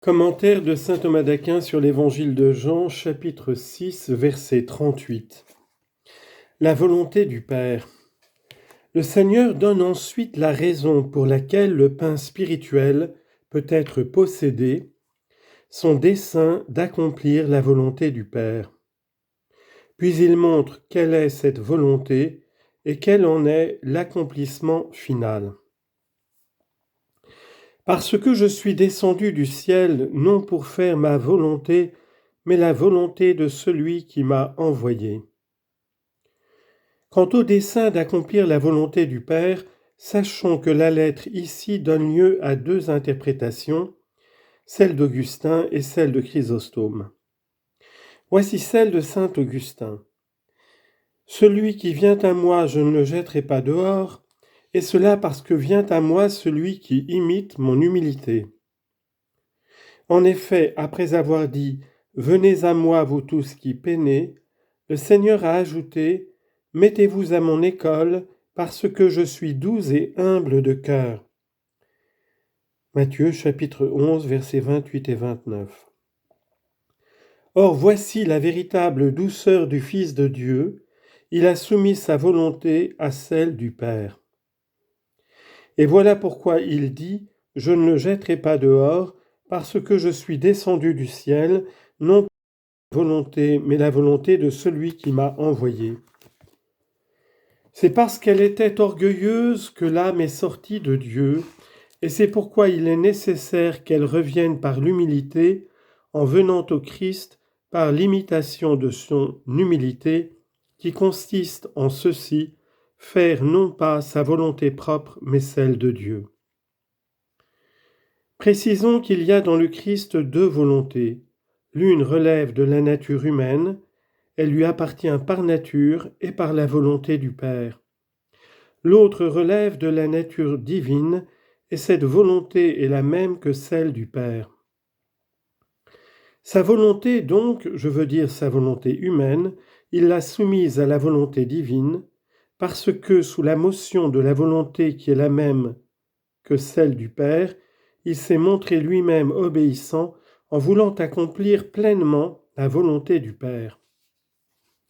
Commentaire de saint Thomas d'Aquin sur l'Évangile de Jean, chapitre 6, verset 38. La volonté du Père. Le Seigneur donne ensuite la raison pour laquelle le pain spirituel peut être possédé, son dessein d'accomplir la volonté du Père. Puis il montre quelle est cette volonté et quel en est l'accomplissement final. Parce que je suis descendu du ciel, non pour faire ma volonté, mais la volonté de celui qui m'a envoyé. Quant au dessein d'accomplir la volonté du Père, sachons que la lettre ici donne lieu à deux interprétations, celle d'Augustin et celle de Chrysostome. Voici celle de saint Augustin. Celui qui vient à moi, je ne le jetterai pas dehors, et cela parce que vient à moi celui qui imite mon humilité. En effet, après avoir dit « Venez à moi, vous tous qui peinez », le Seigneur a ajouté « Mettez-vous à mon école, parce que je suis doux et humble de cœur. » Matthieu chapitre 11, versets 28 et 29. Or voici la véritable douceur du Fils de Dieu, il a soumis sa volonté à celle du Père. Et voilà pourquoi il dit « Je ne le jetterai pas dehors », parce que je suis descendu du ciel, non pas ma volonté, mais la volonté de celui qui m'a envoyé. C'est parce qu'elle était orgueilleuse que l'âme est sortie de Dieu, et c'est pourquoi il est nécessaire qu'elle revienne par l'humilité, en venant au Christ par l'imitation de son humilité, qui consiste en ceci, faire non pas sa volonté propre, mais celle de Dieu. Précisons qu'il y a dans le Christ deux volontés. L'une relève de la nature humaine, elle lui appartient par nature et par la volonté du Père. L'autre relève de la nature divine, et cette volonté est la même que celle du Père. Sa volonté donc, je veux dire sa volonté humaine, il l'a soumise à la volonté divine, parce que sous la motion de la volonté qui est la même que celle du Père, il s'est montré lui-même obéissant en voulant accomplir pleinement la volonté du Père.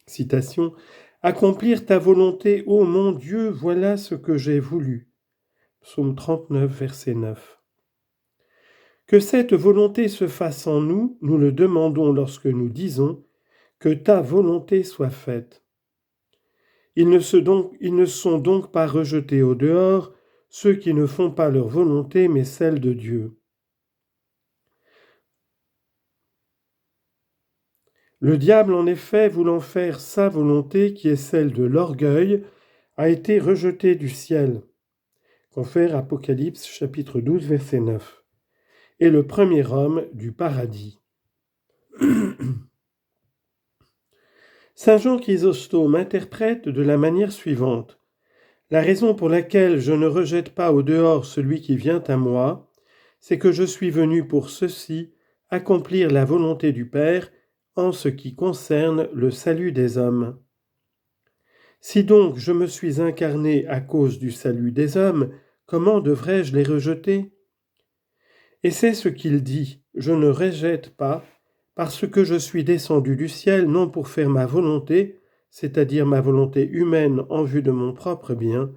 Citation. « Accomplir ta volonté, ô mon Dieu, voilà ce que j'ai voulu. » Psaume 39, verset 9. Que cette volonté se fasse en nous, nous le demandons lorsque nous disons « Que ta volonté soit faite ». Ils ne sont donc pas rejetés au dehors, ceux qui ne font pas leur volonté, mais celle de Dieu. Le diable, en effet, voulant faire sa volonté, qui est celle de l'orgueil, a été rejeté du ciel. Confère Apocalypse chapitre 12, verset 9. Et le premier homme du paradis. Saint Jean Chrysostome interprète de la manière suivante. La raison pour laquelle je ne rejette pas au dehors celui qui vient à moi, c'est que je suis venu pour ceci, accomplir la volonté du Père en ce qui concerne le salut des hommes. Si donc je me suis incarné à cause du salut des hommes, comment devrais-je les rejeter ? Et c'est ce qu'il dit, je ne rejette pas, parce que je suis descendu du ciel non pour faire ma volonté, c'est-à-dire ma volonté humaine en vue de mon propre bien,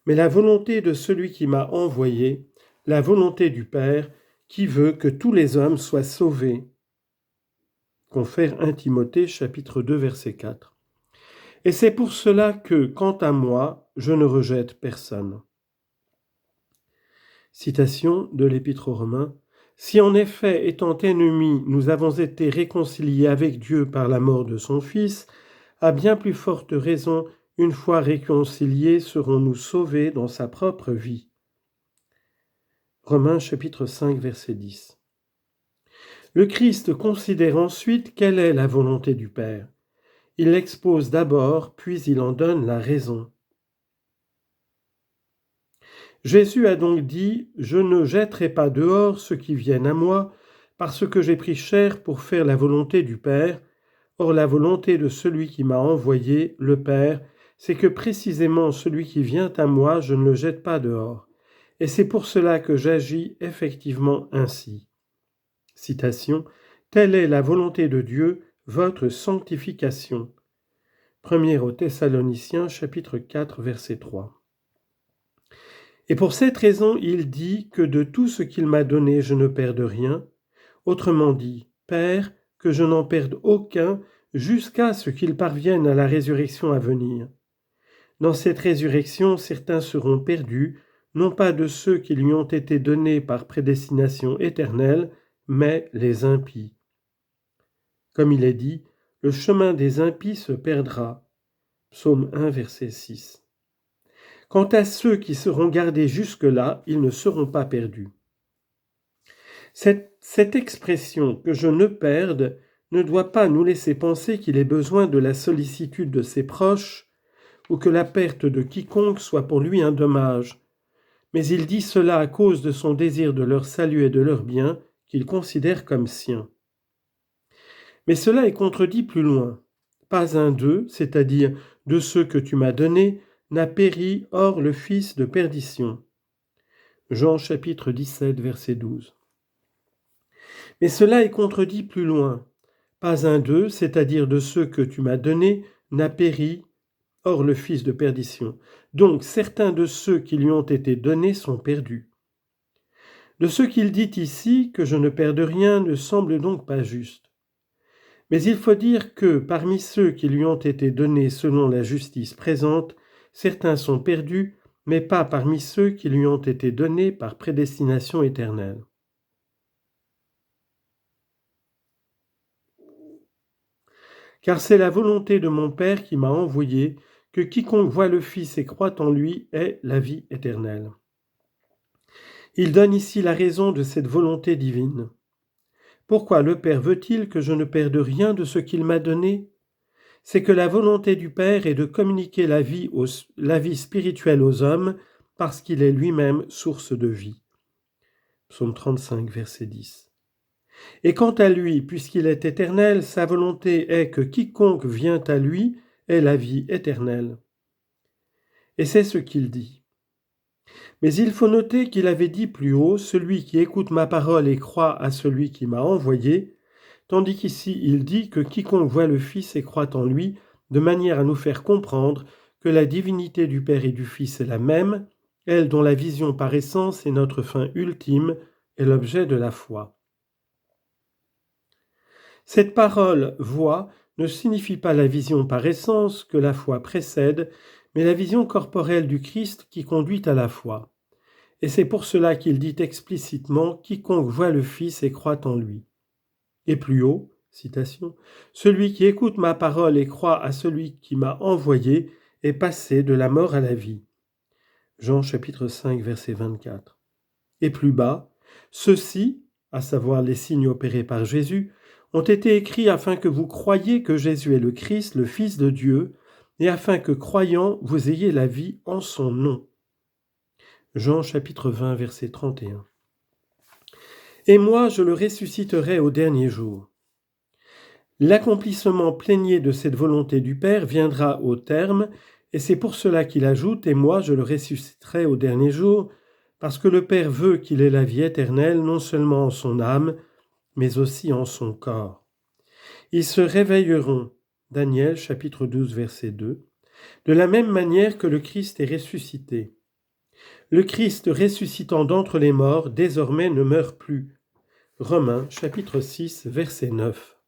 mais la volonté de celui qui m'a envoyé, la volonté du Père, qui veut que tous les hommes soient sauvés. Confère 1 Timothée, chapitre 2, verset 4. Et c'est pour cela que, quant à moi, je ne rejette personne. Citation de l'Épître aux Romains. Si en effet, étant ennemis, nous avons été réconciliés avec Dieu par la mort de son Fils, à bien plus forte raison, une fois réconciliés, serons-nous sauvés dans sa propre vie. Romains chapitre 5, verset 10. Le Christ considère ensuite quelle est la volonté du Père. Il l'expose d'abord, puis il en donne la raison. Jésus a donc dit « Je ne jetterai pas dehors ceux qui viennent à moi, parce que j'ai pris chair pour faire la volonté du Père. Or la volonté de celui qui m'a envoyé, le Père, c'est que précisément celui qui vient à moi, je ne le jette pas dehors. Et c'est pour cela que j'agis effectivement ainsi. » Citation, « Telle est la volonté de Dieu, votre sanctification. » 1 aux Thessaloniciens, chapitre 4, verset 3. Et pour cette raison, il dit que de tout ce qu'il m'a donné, je ne perde rien. Autrement dit, Père, que je n'en perde aucun jusqu'à ce qu'il parvienne à la résurrection à venir. Dans cette résurrection, certains seront perdus, non pas de ceux qui lui ont été donnés par prédestination éternelle, mais les impies. Comme il est dit, le chemin des impies se perdra. Psaume 1, verset 6. Quant à ceux qui seront gardés jusque-là, ils ne seront pas perdus. Cette expression « que je ne perde » ne doit pas nous laisser penser qu'il ait besoin de la sollicitude de ses proches ou que la perte de quiconque soit pour lui un dommage. Mais il dit cela à cause de son désir de leur salut et de leur bien qu'il considère comme sien. Mais cela est contredit plus loin. Pas un d'eux, c'est-à-dire de ceux que tu m'as donnés, n'a péri hors le fils de perdition. Jean chapitre 17, verset 12. Mais cela est contredit plus loin. Pas un d'eux, c'est-à-dire de ceux que tu m'as donnés, n'a péri hors le fils de perdition. Donc certains de ceux qui lui ont été donnés sont perdus. De ce qu'il dit ici, que je ne perde rien, ne semble donc pas juste. Mais il faut dire que parmi ceux qui lui ont été donnés selon la justice présente, certains sont perdus, mais pas parmi ceux qui lui ont été donnés par prédestination éternelle. Car c'est la volonté de mon Père qui m'a envoyé, que quiconque voit le Fils et croit en lui ait la vie éternelle. Il donne ici la raison de cette volonté divine. Pourquoi le Père veut-il que je ne perde rien de ce qu'il m'a donné ? C'est que la volonté du Père est de communiquer la vie spirituelle aux hommes parce qu'il est lui-même source de vie. Psaume 35, verset 10. Et quant à lui, puisqu'il est éternel, sa volonté est que quiconque vient à lui ait la vie éternelle. Et c'est ce qu'il dit. Mais il faut noter qu'il avait dit plus haut, « Celui qui écoute ma parole et croit à celui qui m'a envoyé », tandis qu'ici il dit que quiconque voit le Fils et croit en lui, de manière à nous faire comprendre que la divinité du Père et du Fils est la même, elle dont la vision par essence est notre fin ultime et l'objet de la foi. Cette parole « voix » ne signifie pas la vision par essence que la foi précède, mais la vision corporelle du Christ qui conduit à la foi. Et c'est pour cela qu'il dit explicitement « quiconque voit le Fils et croit en lui ». Et plus haut, citation, « Celui qui écoute ma parole et croit à celui qui m'a envoyé est passé de la mort à la vie. » Jean chapitre 5, verset 24. Et plus bas, « Ceux-ci, à savoir les signes opérés par Jésus, ont été écrits afin que vous croyiez que Jésus est le Christ, le Fils de Dieu, et afin que, croyant, vous ayez la vie en son nom. » Jean chapitre 20, verset 31. « Et moi, je le ressusciterai au dernier jour. » L'accomplissement plénier de cette volonté du Père viendra au terme, et c'est pour cela qu'il ajoute « Et moi, je le ressusciterai au dernier jour », parce que le Père veut qu'il ait la vie éternelle non seulement en son âme, mais aussi en son corps. Ils se réveilleront, Daniel chapitre 12 verset 2, de la même manière que le Christ est ressuscité. Le Christ ressuscitant d'entre les morts désormais ne meurt plus. Romains chapitre 6 verset 9.